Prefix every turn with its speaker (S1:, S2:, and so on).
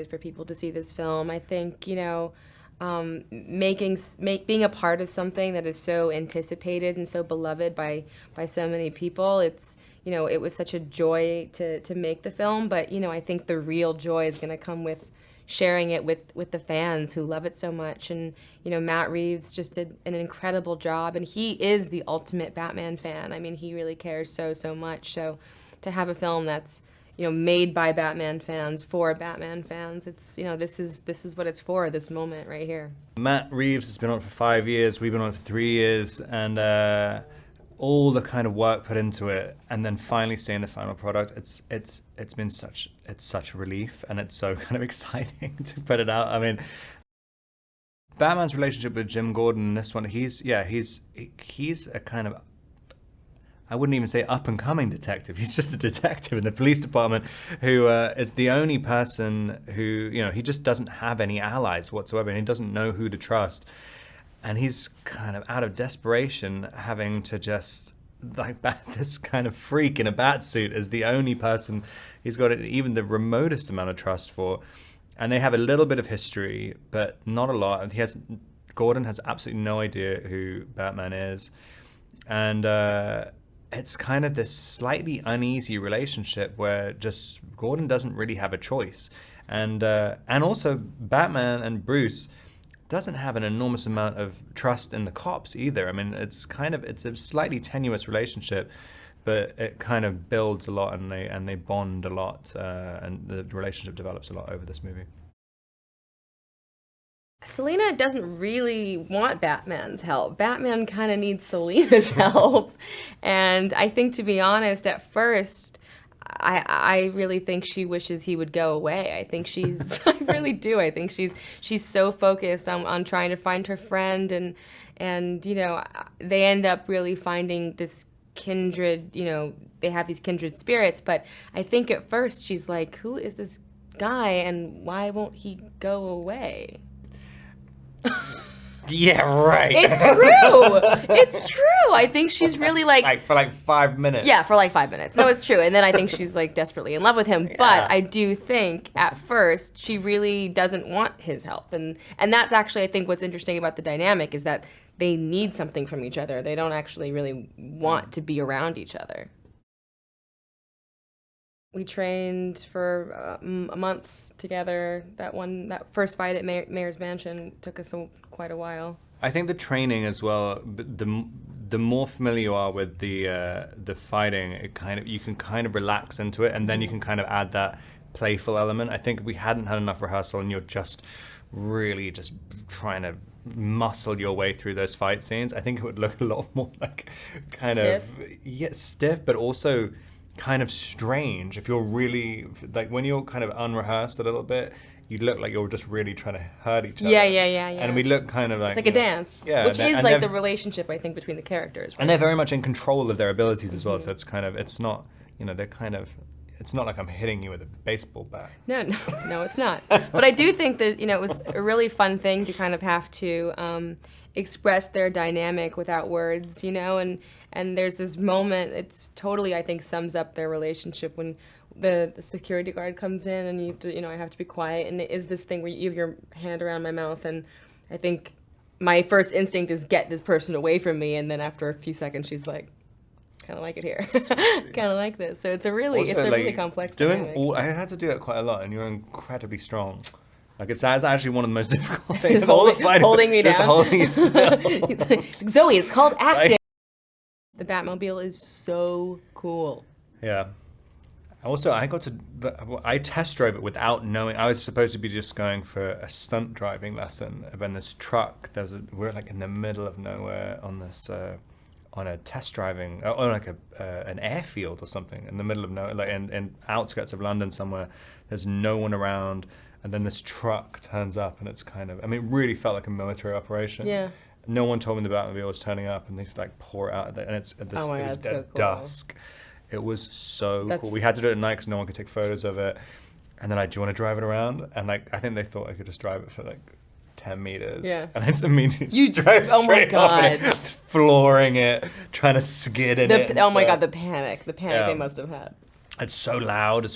S1: For people to see this film. I think, being a part of something that is so anticipated and so beloved by so many people, it was such a joy to make the film, but, I think the real joy is going to come with sharing it with the fans who love it so much. And, Matt Reeves just did an incredible job, and he is the ultimate Batman fan. I mean, he really cares so much. So to have a film that's made by Batman fans for Batman fans. It's, this is what it's for, this moment right here.
S2: Matt Reeves has been on it for 5 years. We've been on it for 3 years, and all the kind of work put into it, and then finally seeing the final product, it's been such a relief, and it's so kind of exciting to put it out. I mean, Batman's relationship with Jim Gordon in this one, he's a kind of, I wouldn't even say up-and-coming detective. He's just a detective in the police department who is the only person who, he just doesn't have any allies whatsoever, and he doesn't know who to trust. And he's kind of out of desperation having to just, this kind of freak in a bat suit is the only person he's got even the remotest amount of trust for. And they have a little bit of history, but not a lot. Gordon has absolutely no idea who Batman is. And it's kind of this slightly uneasy relationship where just Gordon doesn't really have a choice. And also Batman and Bruce doesn't have an enormous amount of trust in the cops either. I mean, it's a slightly tenuous relationship, but it kind of builds a lot, and they bond a lot, and the relationship develops a lot over this movie.
S1: Selina doesn't really want Batman's help. Batman kind of needs Selina's help. And I think, to be honest, at first, I really think she wishes he would go away. I think I really do. I think she's so focused on trying to find her friend, and they end up really finding this kindred, they have these kindred spirits. But I think at first she's like, who is this guy, and why won't he go away?
S2: Yeah, right.
S1: It's true. It's true. I think she's really
S2: for 5 minutes.
S1: Yeah, for 5 minutes. No, it's true. And then I think she's desperately in love with him. Yeah. But I do think at first she really doesn't want his help. And that's actually, I think, what's interesting about the dynamic is that they need something from each other. They don't actually really want to be around each other. We trained for months together. That first fight at Mayor's Mansion took us quite a while.
S2: I think the training as well. The more familiar you are with the fighting, you can kind of relax into it, and then you can kind of add that playful element. I think if we hadn't had enough rehearsal, and you're just really just trying to muscle your way through those fight scenes, I think it would look a lot more stiff, but also kind of strange. If you're really when you're kind of unrehearsed a little bit, you look like you're just really trying to hurt each other.
S1: Yeah.
S2: And we look kind of
S1: it's like a dance, which is the relationship, I think, between the characters. Right?
S2: And they're very much in control of their abilities as well. So it's not, it's not like I'm hitting you with a baseball bat.
S1: No, it's not. But I do think that it was a really fun thing to kind of have to express their dynamic without words, and there's this moment, it's totally, I think, sums up their relationship when the security guard comes in and you have to, I have to be quiet, and it is this thing where you have your hand around my mouth, and I think my first instinct is get this person away from me, and then after a few seconds she's like, kind of like it here, kind of like this. So it's a really complex dynamic.
S2: I had to do that quite a lot, and you're incredibly strong. It's actually one of the most difficult things.
S1: Holding me
S2: just
S1: down.
S2: Holding you still.
S1: He's like, Zoe, it's called acting. The Batmobile is so cool.
S2: Yeah. Also, I test drove it without knowing. I was supposed to be just going for a stunt driving lesson. When this truck, we're in the middle of nowhere on this, on a test driving, an airfield or something in the middle of nowhere, in outskirts of London somewhere. There's no one around. And then this truck turns up, and it's kind of, it really felt like a military operation.
S1: Yeah.
S2: No one told me the Batmobile was turning up, and they just pour it out, and it was at dusk. It was so cool. We had to do it at night because no one could take photos of it. And then do you want to drive it around? And I think they thought I could just drive it for 10 meters.
S1: Yeah.
S2: And I just immediately drove straight off it, flooring it, trying to skid in it.
S1: Oh my God, the panic they must have had.
S2: It's so loud.